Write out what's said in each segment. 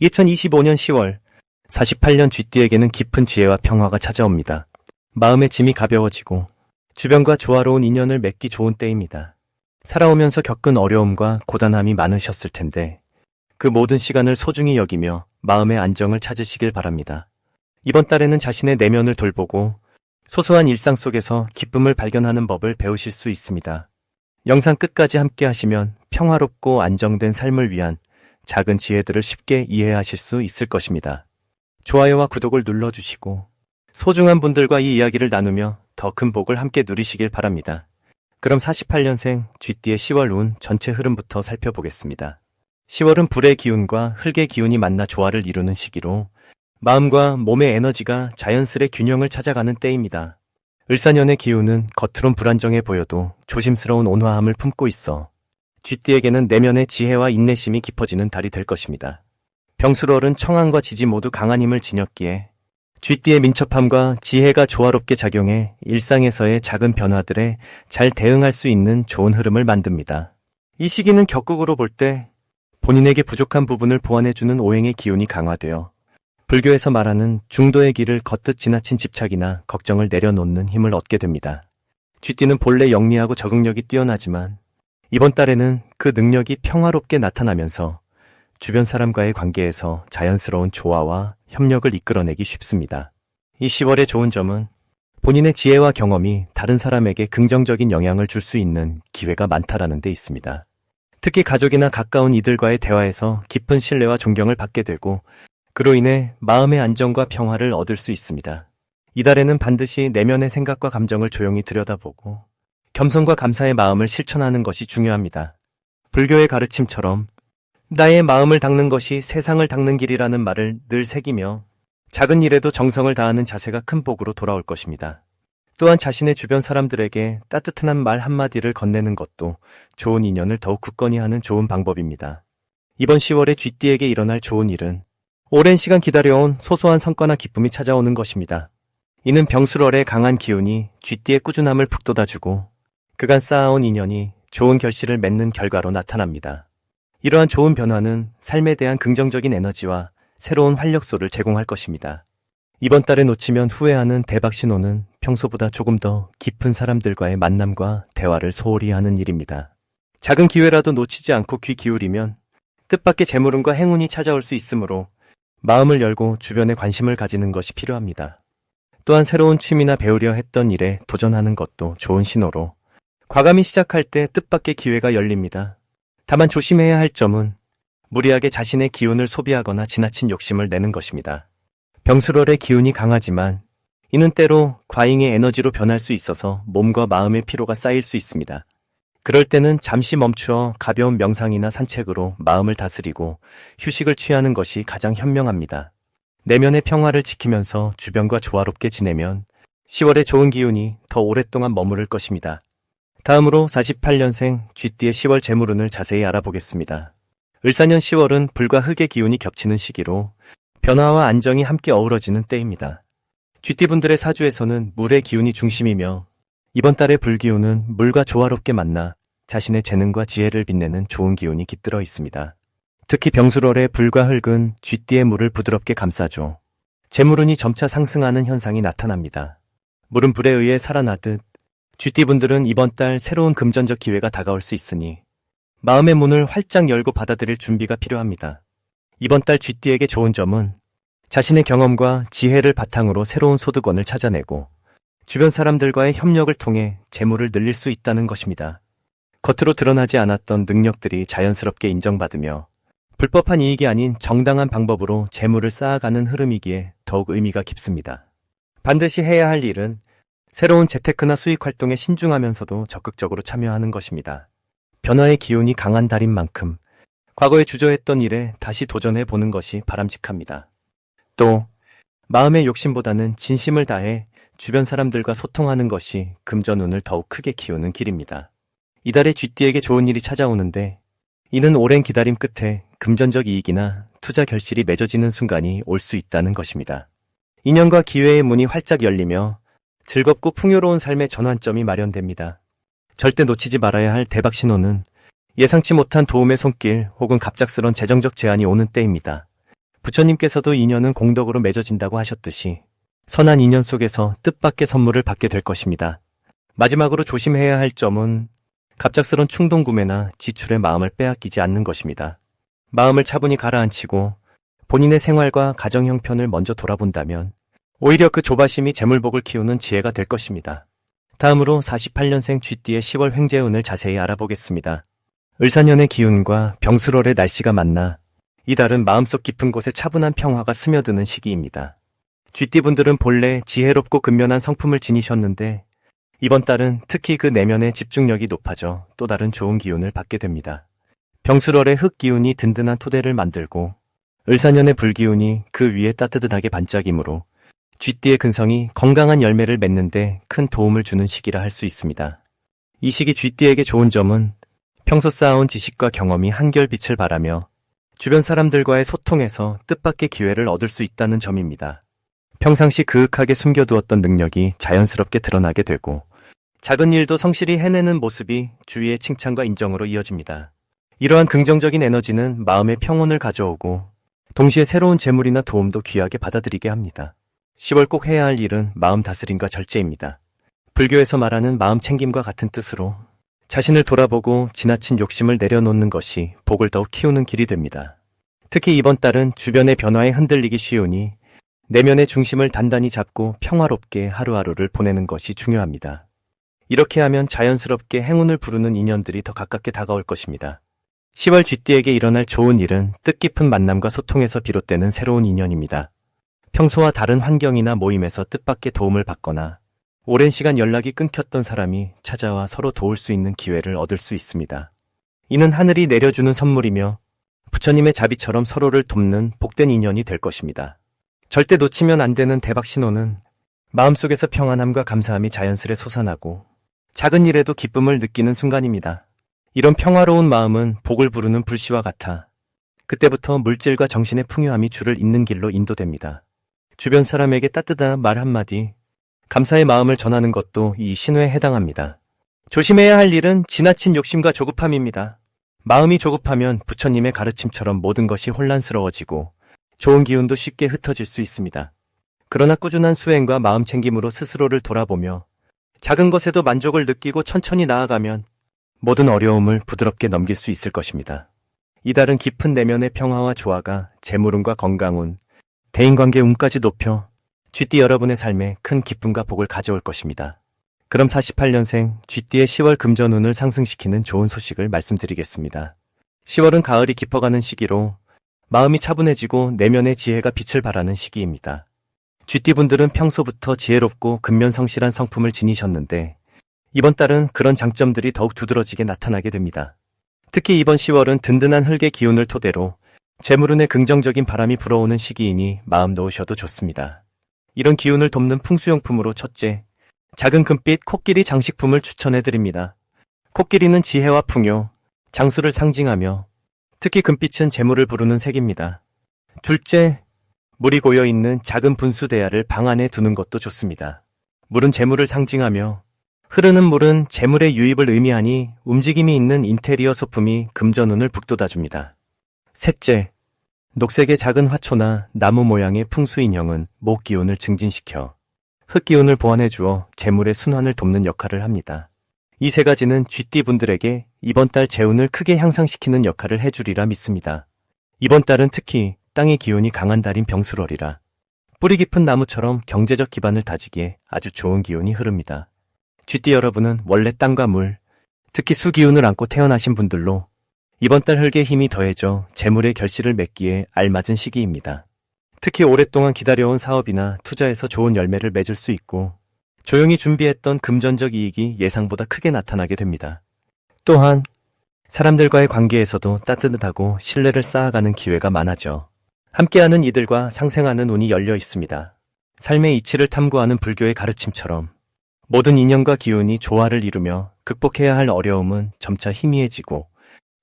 2025년 10월, 48년 쥐띠에게는 깊은 지혜와 평화가 찾아옵니다. 마음의 짐이 가벼워지고 주변과 조화로운 인연을 맺기 좋은 때입니다. 살아오면서 겪은 어려움과 고단함이 많으셨을 텐데 그 모든 시간을 소중히 여기며 마음의 안정을 찾으시길 바랍니다. 이번 달에는 자신의 내면을 돌보고 소소한 일상 속에서 기쁨을 발견하는 법을 배우실 수 있습니다. 영상 끝까지 함께 하시면 평화롭고 안정된 삶을 위한 작은 지혜들을 쉽게 이해하실 수 있을 것입니다. 좋아요와 구독을 눌러주시고 소중한 분들과 이 이야기를 나누며 더 큰 복을 함께 누리시길 바랍니다. 그럼 48년생 쥐띠의 10월 운 전체 흐름부터 살펴보겠습니다. 10월은 불의 기운과 흙의 기운이 만나 조화를 이루는 시기로 마음과 몸의 에너지가 자연스레 균형을 찾아가는 때입니다. 을사년의 기운은 겉으론 불안정해 보여도 조심스러운 온화함을 품고 있어 쥐띠에게는 내면의 지혜와 인내심이 깊어지는 달이 될 것입니다. 병술월은 청한과 지지 모두 강한 힘을 지녔기에 쥐띠의 민첩함과 지혜가 조화롭게 작용해 일상에서의 작은 변화들에 잘 대응할 수 있는 좋은 흐름을 만듭니다. 이 시기는 격국으로 볼 때 본인에게 부족한 부분을 보완해주는 오행의 기운이 강화되어 불교에서 말하는 중도의 길을 걷듯 지나친 집착이나 걱정을 내려놓는 힘을 얻게 됩니다. 쥐띠는 본래 영리하고 적응력이 뛰어나지만 이번 달에는 그 능력이 평화롭게 나타나면서 주변 사람과의 관계에서 자연스러운 조화와 협력을 이끌어내기 쉽습니다. 이 10월의 좋은 점은 본인의 지혜와 경험이 다른 사람에게 긍정적인 영향을 줄 수 있는 기회가 많다라는 데 있습니다. 특히 가족이나 가까운 이들과의 대화에서 깊은 신뢰와 존경을 받게 되고 그로 인해 마음의 안정과 평화를 얻을 수 있습니다. 이달에는 반드시 내면의 생각과 감정을 조용히 들여다보고 겸손과 감사의 마음을 실천하는 것이 중요합니다. 불교의 가르침처럼 나의 마음을 닦는 것이 세상을 닦는 길이라는 말을 늘 새기며 작은 일에도 정성을 다하는 자세가 큰 복으로 돌아올 것입니다. 또한 자신의 주변 사람들에게 따뜻한 말 한마디를 건네는 것도 좋은 인연을 더욱 굳건히 하는 좋은 방법입니다. 이번 10월에 쥐띠에게 일어날 좋은 일은 오랜 시간 기다려온 소소한 성과나 기쁨이 찾아오는 것입니다. 이는 병술월의 강한 기운이 쥐띠의 꾸준함을 북돋아주고 그간 쌓아온 인연이 좋은 결실을 맺는 결과로 나타납니다. 이러한 좋은 변화는 삶에 대한 긍정적인 에너지와 새로운 활력소를 제공할 것입니다. 이번 달에 놓치면 후회하는 대박 신호는 평소보다 조금 더 깊은 사람들과의 만남과 대화를 소홀히 하는 일입니다. 작은 기회라도 놓치지 않고 귀 기울이면 뜻밖의 재물운과 행운이 찾아올 수 있으므로 마음을 열고 주변에 관심을 가지는 것이 필요합니다. 또한 새로운 취미나 배우려 했던 일에 도전하는 것도 좋은 신호로 과감히 시작할 때 뜻밖의 기회가 열립니다. 다만 조심해야 할 점은 무리하게 자신의 기운을 소비하거나 지나친 욕심을 내는 것입니다. 병술월의 기운이 강하지만 이는 때로 과잉의 에너지로 변할 수 있어서 몸과 마음의 피로가 쌓일 수 있습니다. 그럴 때는 잠시 멈추어 가벼운 명상이나 산책으로 마음을 다스리고 휴식을 취하는 것이 가장 현명합니다. 내면의 평화를 지키면서 주변과 조화롭게 지내면 10월의 좋은 기운이 더 오랫동안 머무를 것입니다. 다음으로 48년생 쥐띠의 10월 재물운을 자세히 알아보겠습니다. 을사년 10월은 불과 흙의 기운이 겹치는 시기로 변화와 안정이 함께 어우러지는 때입니다. 쥐띠분들의 사주에서는 물의 기운이 중심이며 이번 달의 불기운은 물과 조화롭게 만나 자신의 재능과 지혜를 빛내는 좋은 기운이 깃들어 있습니다. 특히 병술월의 불과 흙은 쥐띠의 물을 부드럽게 감싸줘 재물운이 점차 상승하는 현상이 나타납니다. 물은 불에 의해 살아나듯 쥐띠분들은 이번 달 새로운 금전적 기회가 다가올 수 있으니 마음의 문을 활짝 열고 받아들일 준비가 필요합니다. 이번 달 쥐띠에게 좋은 점은 자신의 경험과 지혜를 바탕으로 새로운 소득원을 찾아내고 주변 사람들과의 협력을 통해 재물을 늘릴 수 있다는 것입니다. 겉으로 드러나지 않았던 능력들이 자연스럽게 인정받으며 불법한 이익이 아닌 정당한 방법으로 재물을 쌓아가는 흐름이기에 더욱 의미가 깊습니다. 반드시 해야 할 일은 새로운 재테크나 수익 활동에 신중하면서도 적극적으로 참여하는 것입니다. 변화의 기운이 강한 달인 만큼 과거에 주저했던 일에 다시 도전해 보는 것이 바람직합니다. 또 마음의 욕심보다는 진심을 다해 주변 사람들과 소통하는 것이 금전운을 더욱 크게 키우는 길입니다. 이달에 쥐띠에게 좋은 일이 찾아오는데 이는 오랜 기다림 끝에 금전적 이익이나 투자 결실이 맺어지는 순간이 올 수 있다는 것입니다. 인연과 기회의 문이 활짝 열리며 즐겁고 풍요로운 삶의 전환점이 마련됩니다. 절대 놓치지 말아야 할 대박 신호는 예상치 못한 도움의 손길 혹은 갑작스런 재정적 제한이 오는 때입니다. 부처님께서도 인연은 공덕으로 맺어진다고 하셨듯이 선한 인연 속에서 뜻밖의 선물을 받게 될 것입니다. 마지막으로 조심해야 할 점은 갑작스런 충동 구매나 지출에 마음을 빼앗기지 않는 것입니다. 마음을 차분히 가라앉히고 본인의 생활과 가정 형편을 먼저 돌아본다면 오히려 그 조바심이 재물복을 키우는 지혜가 될 것입니다. 다음으로 48년생 쥐띠의 10월 횡재운을 자세히 알아보겠습니다. 을사년의 기운과 병술월의 날씨가 만나 이달은 마음속 깊은 곳에 차분한 평화가 스며드는 시기입니다. 쥐띠분들은 본래 지혜롭고 근면한 성품을 지니셨는데 이번 달은 특히 그 내면의 집중력이 높아져 또 다른 좋은 기운을 받게 됩니다. 병술월의 흙기운이 든든한 토대를 만들고 을사년의 불기운이 그 위에 따뜻하게 반짝이므로 쥐띠의 근성이 건강한 열매를 맺는데 큰 도움을 주는 시기라 할 수 있습니다. 이 시기 쥐띠에게 좋은 점은 평소 쌓아온 지식과 경험이 한결 빛을 발하며 주변 사람들과의 소통에서 뜻밖의 기회를 얻을 수 있다는 점입니다. 평상시 그윽하게 숨겨두었던 능력이 자연스럽게 드러나게 되고 작은 일도 성실히 해내는 모습이 주위의 칭찬과 인정으로 이어집니다. 이러한 긍정적인 에너지는 마음의 평온을 가져오고 동시에 새로운 재물이나 도움도 귀하게 받아들이게 합니다. 10월 꼭 해야 할 일은 마음 다스림과 절제입니다. 불교에서 말하는 마음 챙김과 같은 뜻으로 자신을 돌아보고 지나친 욕심을 내려놓는 것이 복을 더욱 키우는 길이 됩니다. 특히 이번 달은 주변의 변화에 흔들리기 쉬우니 내면의 중심을 단단히 잡고 평화롭게 하루하루를 보내는 것이 중요합니다. 이렇게 하면 자연스럽게 행운을 부르는 인연들이 더 가깝게 다가올 것입니다. 10월 쥐띠에게 일어날 좋은 일은 뜻깊은 만남과 소통에서 비롯되는 새로운 인연입니다. 평소와 다른 환경이나 모임에서 뜻밖의 도움을 받거나 오랜 시간 연락이 끊겼던 사람이 찾아와 서로 도울 수 있는 기회를 얻을 수 있습니다. 이는 하늘이 내려주는 선물이며 부처님의 자비처럼 서로를 돕는 복된 인연이 될 것입니다. 절대 놓치면 안 되는 대박 신호는 마음속에서 평안함과 감사함이 자연스레 솟아나고 작은 일에도 기쁨을 느끼는 순간입니다. 이런 평화로운 마음은 복을 부르는 불씨와 같아 그때부터 물질과 정신의 풍요함이 줄을 잇는 길로 인도됩니다. 주변 사람에게 따뜻한 말 한마디, 감사의 마음을 전하는 것도 이 신호에 해당합니다. 조심해야 할 일은 지나친 욕심과 조급함입니다. 마음이 조급하면 부처님의 가르침처럼 모든 것이 혼란스러워지고 좋은 기운도 쉽게 흩어질 수 있습니다. 그러나 꾸준한 수행과 마음 챙김으로 스스로를 돌아보며 작은 것에도 만족을 느끼고 천천히 나아가면 모든 어려움을 부드럽게 넘길 수 있을 것입니다. 이달은 깊은 내면의 평화와 조화가 재물운과 건강운, 대인관계 운까지 높여 쥐띠 여러분의 삶에 큰 기쁨과 복을 가져올 것입니다. 그럼 48년생 쥐띠의 10월 금전운을 상승시키는 좋은 소식을 말씀드리겠습니다. 10월은 가을이 깊어가는 시기로 마음이 차분해지고 내면의 지혜가 빛을 발하는 시기입니다. 쥐띠분들은 평소부터 지혜롭고 근면성실한 성품을 지니셨는데 이번 달은 그런 장점들이 더욱 두드러지게 나타나게 됩니다. 특히 이번 10월은 든든한 흙의 기운을 토대로 재물운의 긍정적인 바람이 불어오는 시기이니 마음 놓으셔도 좋습니다. 이런 기운을 돕는 풍수용품으로 첫째, 작은 금빛 코끼리 장식품을 추천해드립니다. 코끼리는 지혜와 풍요, 장수를 상징하며 특히 금빛은 재물을 부르는 색입니다. 둘째, 물이 고여있는 작은 분수대야를 방 안에 두는 것도 좋습니다. 물은 재물을 상징하며 흐르는 물은 재물의 유입을 의미하니 움직임이 있는 인테리어 소품이 금전운을 북돋아줍니다. 셋째, 녹색의 작은 화초나 나무 모양의 풍수인형은 목 기운을 증진시켜 흙 기운을 보완해 주어 재물의 순환을 돕는 역할을 합니다. 이 세 가지는 쥐띠 분들에게 이번 달 재운을 크게 향상시키는 역할을 해주리라 믿습니다. 이번 달은 특히 땅의 기운이 강한 달인 병술월이라 뿌리 깊은 나무처럼 경제적 기반을 다지기에 아주 좋은 기운이 흐릅니다. 쥐띠 여러분은 원래 땅과 물, 특히 수 기운을 안고 태어나신 분들로 이번 달 흙의 힘이 더해져 재물의 결실을 맺기에 알맞은 시기입니다. 특히 오랫동안 기다려온 사업이나 투자에서 좋은 열매를 맺을 수 있고 조용히 준비했던 금전적 이익이 예상보다 크게 나타나게 됩니다. 또한 사람들과의 관계에서도 따뜻하고 신뢰를 쌓아가는 기회가 많아져 함께하는 이들과 상생하는 운이 열려 있습니다. 삶의 이치를 탐구하는 불교의 가르침처럼 모든 인연과 기운이 조화를 이루며 극복해야 할 어려움은 점차 희미해지고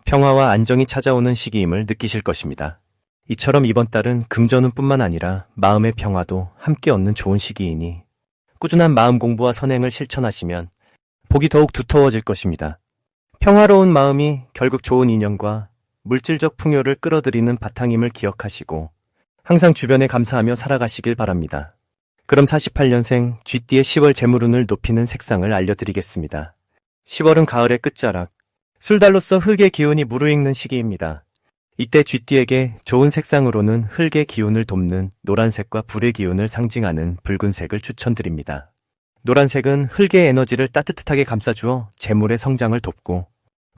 평화와 안정이 찾아오는 시기임을 느끼실 것입니다. 이처럼 이번 달은 금전운뿐만 아니라 마음의 평화도 함께 얻는 좋은 시기이니 꾸준한 마음 공부와 선행을 실천하시면 복이 더욱 두터워질 것입니다. 평화로운 마음이 결국 좋은 인연과 물질적 풍요를 끌어들이는 바탕임을 기억하시고 항상 주변에 감사하며 살아가시길 바랍니다. 그럼 48년생 쥐띠의 10월 재물운을 높이는 색상을 알려드리겠습니다. 10월은 가을의 끝자락, 술달로서 흙의 기운이 무르익는 시기입니다. 이때 쥐띠에게 좋은 색상으로는 흙의 기운을 돕는 노란색과 불의 기운을 상징하는 붉은색을 추천드립니다. 노란색은 흙의 에너지를 따뜻하게 감싸주어 재물의 성장을 돕고,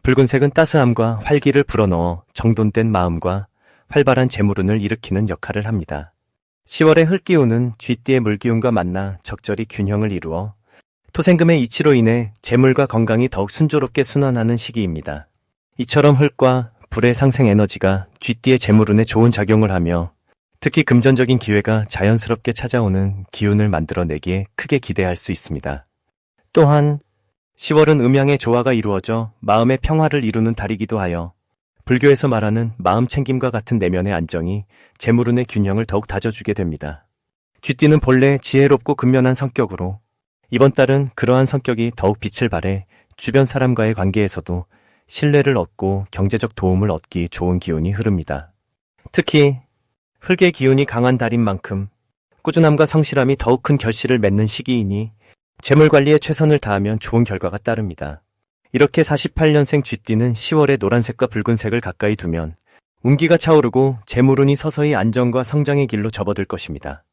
붉은색은 따스함과 활기를 불어넣어 정돈된 마음과 활발한 재물운을 일으키는 역할을 합니다. 10월의 흙기운은 쥐띠의 물기운과 만나 적절히 균형을 이루어 토생금의 이치로 인해 재물과 건강이 더욱 순조롭게 순환하는 시기입니다. 이처럼 흙과 불의 상생 에너지가 쥐띠의 재물운에 좋은 작용을 하며 특히 금전적인 기회가 자연스럽게 찾아오는 기운을 만들어내기에 크게 기대할 수 있습니다. 또한 10월은 음양의 조화가 이루어져 마음의 평화를 이루는 달이기도 하여 불교에서 말하는 마음 챙김과 같은 내면의 안정이 재물운의 균형을 더욱 다져주게 됩니다. 쥐띠는 본래 지혜롭고 근면한 성격으로 이번 달은 그러한 성격이 더욱 빛을 발해 주변 사람과의 관계에서도 신뢰를 얻고 경제적 도움을 얻기 좋은 기운이 흐릅니다. 특히 흙의 기운이 강한 달인 만큼 꾸준함과 성실함이 더욱 큰 결실을 맺는 시기이니 재물 관리에 최선을 다하면 좋은 결과가 따릅니다. 이렇게 48년생 쥐띠는 10월에 노란색과 붉은색을 가까이 두면 운기가 차오르고 재물운이 서서히 안정과 성장의 길로 접어들 것입니다.